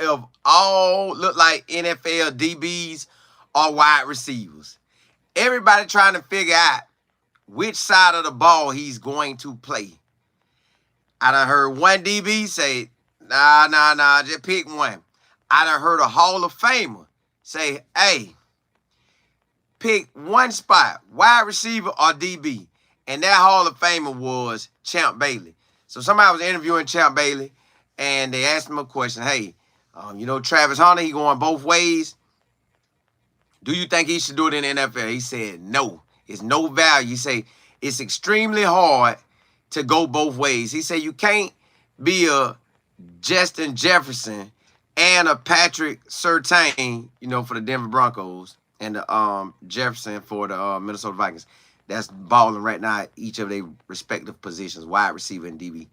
of all look like NFL DBs or wide receivers. Everybody trying to figure out which side of the ball he's going to play. I done heard one DB say, nah, just pick one. I done heard a Hall of Famer say, hey, pick one spot, wide receiver or DB. And that Hall of Famer was Champ Bailey. So somebody was interviewing Champ Bailey, and they asked him a question. Hey, Travis Hunter, he going both ways. Do you think he should do it in the NFL? He said, no. It's no value. He said, it's extremely hard to go both ways. He said, you can't be a Justin Jefferson and a Patrick Surtain, for the Denver Broncos, and the Jefferson for the Minnesota Vikings. That's balling right now at each of their respective positions, wide receiver and DB.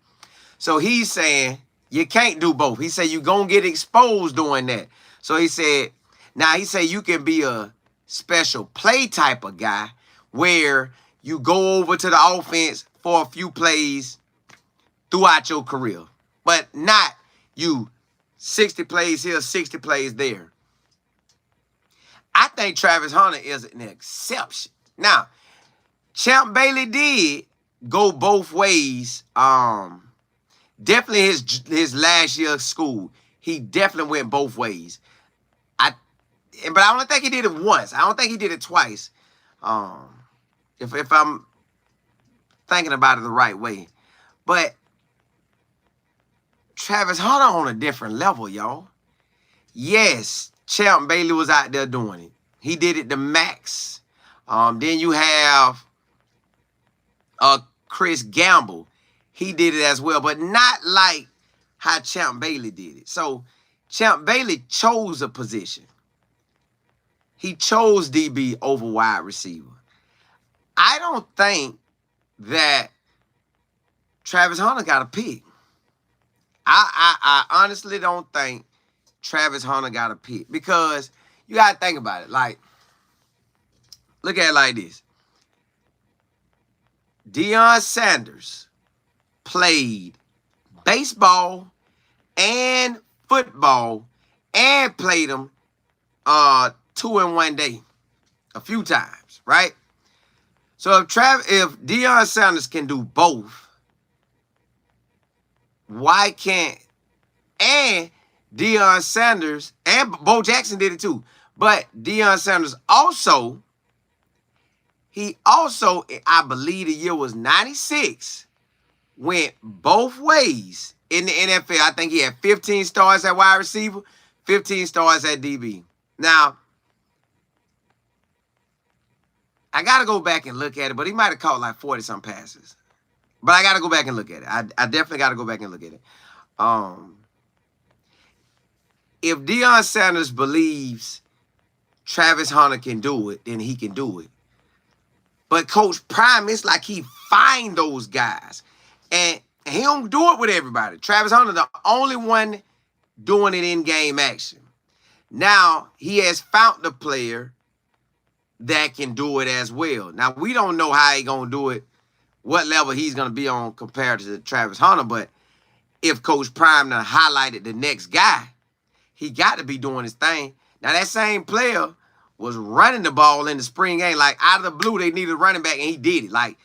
So he's saying you can't do both. He said you're going to get exposed doing that. So he said, you can be a special play type of guy where you go over to the offense for a few plays throughout your career, but not you 60 plays here, 60 plays there. I think Travis Hunter is an exception. Now, Champ Bailey did go both ways. Definitely his last year of school, he definitely went both ways. But I don't think he did it once. I don't think he did it twice. If I'm thinking about it the right way. But Travis Hunter on a different level, y'all. Yes, Champ Bailey was out there doing it. He did it the max. Then you have Chris Gamble. He did it as well, but not like how Champ Bailey did it. So Champ Bailey chose a position. He chose DB over wide receiver. I don't think that Travis Hunter got a pick. I honestly don't think Travis Hunter got a pick, because you got to think about it. Like, look at it like this. Deion Sanders played baseball and football and played them 2 in 1 day a few times, right? So if Deion Sanders can do both, why can't? And Deion Sanders, and Bo Jackson did it too, but Deion Sanders also, I believe the year was 96, went both ways in the NFL. I think he had 15 starts at wide receiver, 15 starts at DB. Now, I got to go back and look at it, but he might have caught like 40-some passes. But I got to go back and look at it. I definitely got to go back and look at it. If Deion Sanders believes Travis Hunter can do it, then he can do it. But Coach Prime, it's like he find those guys. And he don't do it with everybody. Travis Hunter, the only one doing it in game action. Now, he has found the player that can do it as well. Now, we don't know how he going to do it, what level he's going to be on compared to Travis Hunter, but if Coach Prime done highlighted the next guy, he got to be doing his thing. Now, that same player was running the ball in the spring game. Like, out of the blue, they needed a running back, and he did it. Like,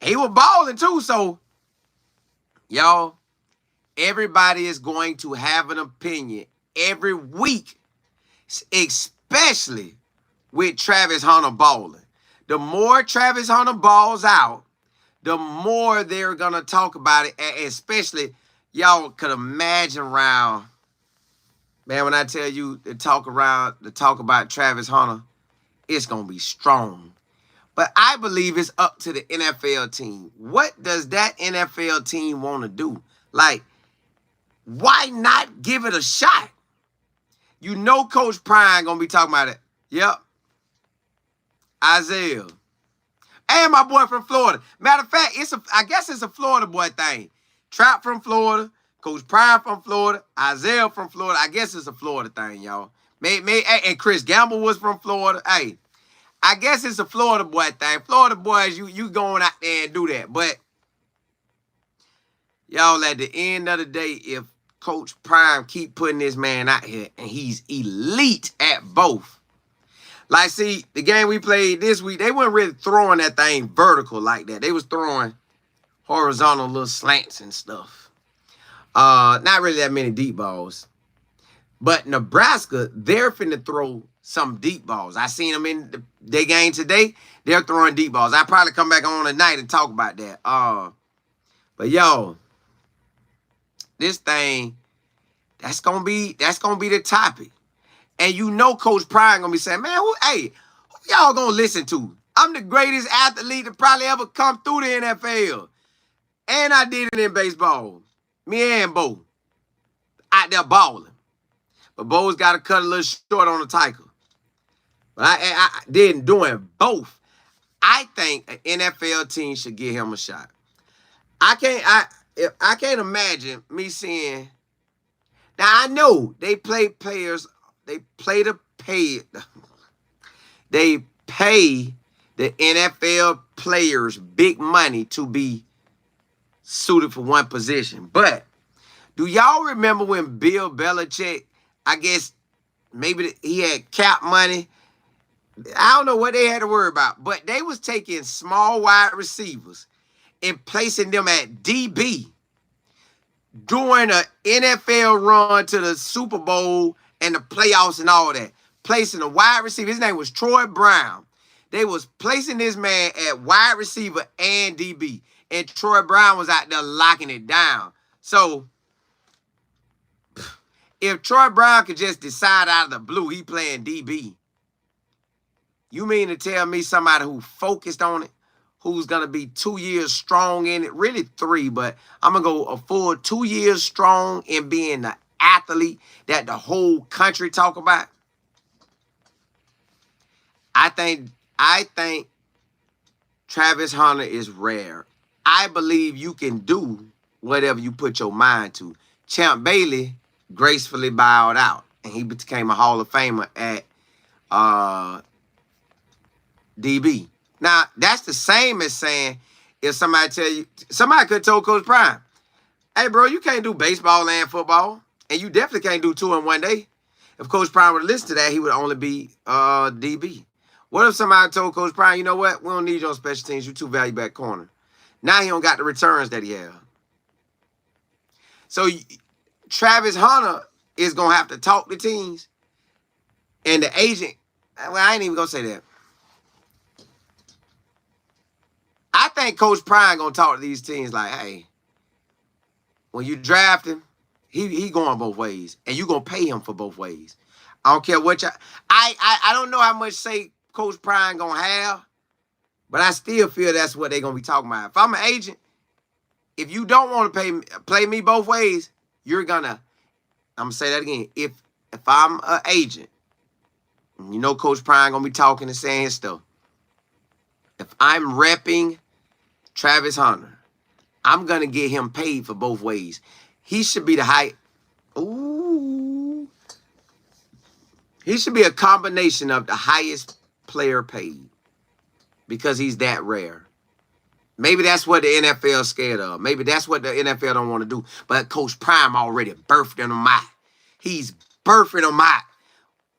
he was balling too. So, y'all, everybody is going to have an opinion every week, especially with Travis Hunter balling. The more Travis Hunter balls out, the more they're going to talk about it, especially, y'all could imagine around, man, when I tell you to talk about Travis Hunter, it's going to be strong. But I believe it's up to the NFL team. What does that NFL team want to do? Like, why not give it a shot? You know Coach Prime going to be talking about it. Yep. Isaiah. And my boy from Florida. Matter of fact, I guess it's a Florida boy thing. Trap from Florida, Coach Prime from Florida, Isaiah from Florida. I guess it's a Florida thing, y'all. And Chris Gamble was from Florida. Hey, I guess it's a Florida boy thing. Florida boys, you going out there and do that. But, y'all, at the end of the day, if Coach Prime keep putting this man out here, and he's elite at both. Like, see, the game we played this week, they weren't really throwing that thing vertical like that. They was throwing horizontal little slants and stuff. Not really that many deep balls. But Nebraska, they're finna throw some deep balls. I seen them in their game today. They're throwing deep balls. I'll probably come back on tonight and talk about that. But yo, this thing, that's gonna be the topic. And you know Coach Prime gonna be saying, man, who y'all gonna listen to? I'm the greatest athlete to probably ever come through the NFL. And I did it in baseball. Me and Bo. Out there balling. But Bo's got to cut a little short on the tackle. But I didn't doing both. I think an NFL team should give him a shot. I can't imagine me seeing. Now I know they play players. They play to pay. They pay the NFL players big money to be suited for one position. But do y'all remember when Bill Belichick, I guess maybe he had cap money? I don't know what they had to worry about, but they was taking small wide receivers and placing them at DB during an NFL run to the Super Bowl and the playoffs and all that. Placing a wide receiver. His name was Troy Brown. They was placing this man at wide receiver and DB. And Troy Brown was out there locking it down. So if Troy Brown could just decide out of the blue he playing DB, you mean to tell me somebody who focused on it, who's going to be 2 years strong in it, really 3, but I'm going to go a full 2 years strong in being the athlete that the whole country talk about? I think Travis Hunter is rare. I believe you can do whatever you put your mind to. Champ Bailey gracefully bowed out, and he became a Hall of Famer at DB. Now, that's the same as saying if somebody tell you, somebody could have told Coach Prime, hey, bro, you can't do baseball and football, and you definitely can't do 2 in one day. If Coach Prime would have listened to that, he would only be DB. What if somebody told Coach Prime, you know what, we don't need you on special teams, you too valuable back corner. Now he don't got the returns that he have. So Travis Hunter is going to have to talk to teams, and the agent, well, I ain't even going to say that. I think Coach Prime going to talk to these teams like, hey, when you draft him, he going both ways, and you going to pay him for both ways. I don't care what I don't know how much say Coach Prime going to have, but I still feel that's what they're going to be talking about. If I'm an agent, if you don't want to play me both ways, you're going to, I'm going to say that again. If I'm an agent, you know Coach Prime going to be talking and saying his stuff. If I'm repping Travis Hunter, I'm going to get him paid for both ways. He should be the high. Ooh. He should be a combination of the highest player paid because he's that rare. Maybe that's what the NFL is scared of. Maybe that's what the NFL don't want to do. But Coach Prime already birthed him out. He's birthing him out.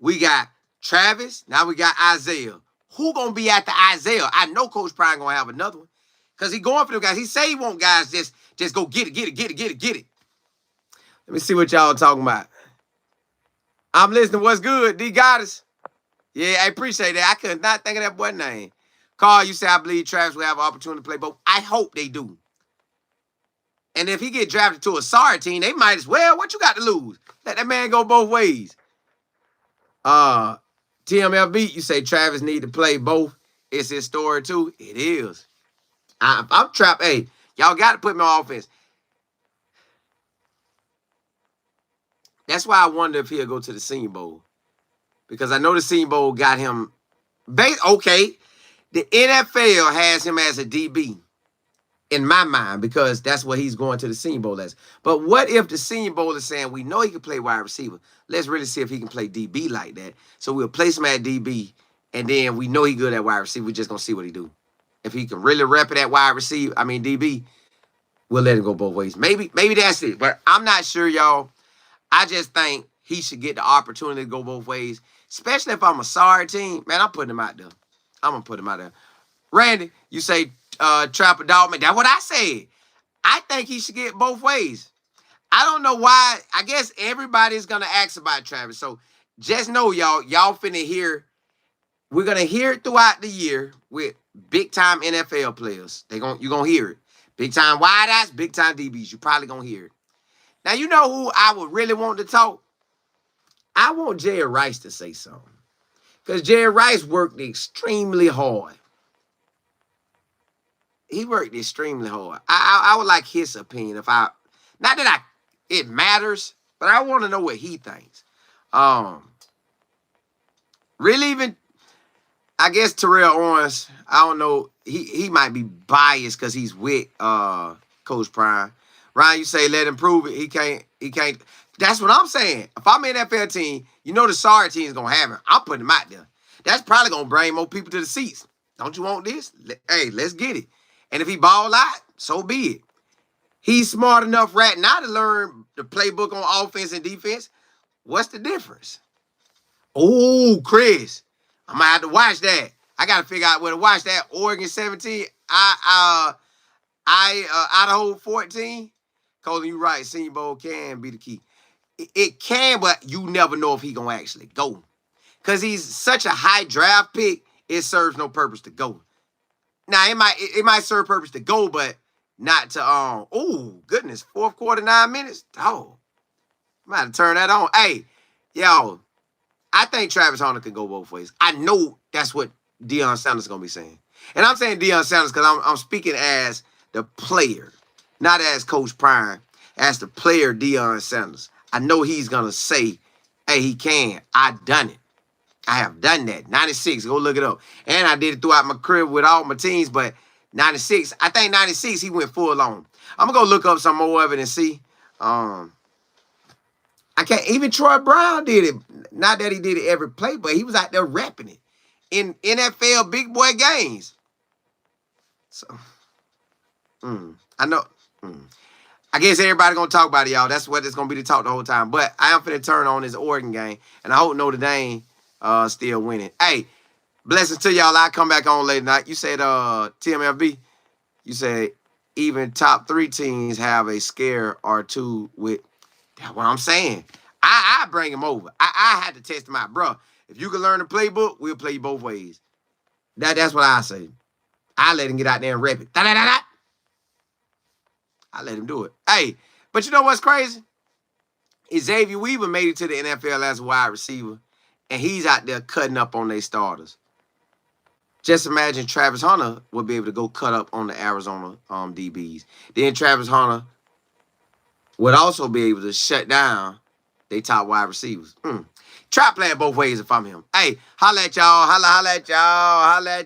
We got Travis. Now we got Isaiah. Who going to be after Isaiah? I know Coach Prime going to have another one. Because he going for them guys. He say he want guys just go get it. Let me see what y'all talking about. I'm listening. What's good? D Goddess. Yeah, I appreciate that. I could not think of that boy's name. Carl, you say I believe Travis will have an opportunity to play both. I hope they do. And if he get drafted to a sorry team, they might as well. What you got to lose? Let that man go both ways. TMLB, you say Travis need to play both. It's his story too. It is. I'm trapped. Hey, y'all got to put me on offense. That's why I wonder if he'll go to the Senior Bowl. Because I know the Senior Bowl got him. Okay, the NFL has him as a DB in my mind because that's what he's going to the Senior Bowl as. But what if the Senior Bowl is saying, we know he can play wide receiver. Let's really see if he can play DB like that. So we'll place him at DB, and then we know he's good at wide receiver. We're just going to see what he do. If he can really rep it at wide receiver, DB, we'll let him go both ways. Maybe that's it. But I'm not sure, y'all. I just think he should get the opportunity to go both ways, especially if I'm a sorry team. Man, I'm putting him out there. I'm going to put him out there. Randy, you say Trapper Dog, man. That's what I said. I think he should get both ways. I don't know why. I guess everybody's going to ask about Travis. So just know, y'all finna hear. We're going to hear it throughout the year with big-time NFL players. You're going to hear it. Big-time wideouts, big-time DBs. You're probably going to hear it. Now, you know who I would really want to talk? I want Jerry Rice to say something. Because Jerry Rice worked extremely hard. He worked extremely hard. I would like his opinion. Not that it matters, but I want to know what he thinks. Really even, I guess Terrell Owens, I don't know, he might be biased because he's with Coach Prime. Ryan, you say let him prove it. He can't. That's what I'm saying. If I'm an NFL team, you know the sorry team is going to have him. I'm putting him out there. That's probably going to bring more people to the seats. Don't you want this? Hey, let's get it. And if he ball out, so be it. He's smart enough right now to learn the playbook on offense and defense. What's the difference? Oh, Chris, I'm going to have to watch that. I got to figure out where to watch that. Oregon 17, Idaho 14. Colin, you right. Senior Bowl can be the key. It can, but you never know if he going to actually go. Because he's such a high draft pick, it serves no purpose to go. Now, it might serve purpose to go, but not to, oh, goodness, fourth quarter, 9 minutes? Oh, I'm about to turn that on. Hey, yo, I think Travis Hunter can go both ways. I know that's what Deion Sanders is going to be saying. And I'm saying Deion Sanders because I'm speaking as the player, not as Coach Prime, as the player Deion Sanders. I know he's going to say, hey, he can. I done it. I have done that. 96, go look it up. And I did it throughout my career with all my teams, but 96, I think 96, he went full on. I'm going to go look up some more of it and see. I can't, even Troy Brown did it. Not that he did it every play, but he was out there repping it in NFL big boy games. So, I know. I guess everybody going to talk about it, y'all. That's what it's going to be the talk the whole time. But I am finna turn on this Oregon game, and I hope Notre Dame still winning. Hey, blessings to y'all. I'll come back on later tonight. You said TMFB. You said even top 3 teams have a scare or two with. That's what I'm saying. I bring him over. I had to test him out, bro. If you can learn the playbook, we'll play you both ways. That's what I say. I let him get out there and rep it. Da-da-da-da. I let him do it. Hey, but you know what's crazy? Xavier Weaver made it to the NFL as a wide receiver, and he's out there cutting up on their starters. Just imagine Travis Hunter would be able to go cut up on the Arizona DBs. Then Travis Hunter would also be able to shut down their top wide receivers. Try playing both ways if I'm him. Hey, holla at y'all. Holla at y'all. Holla at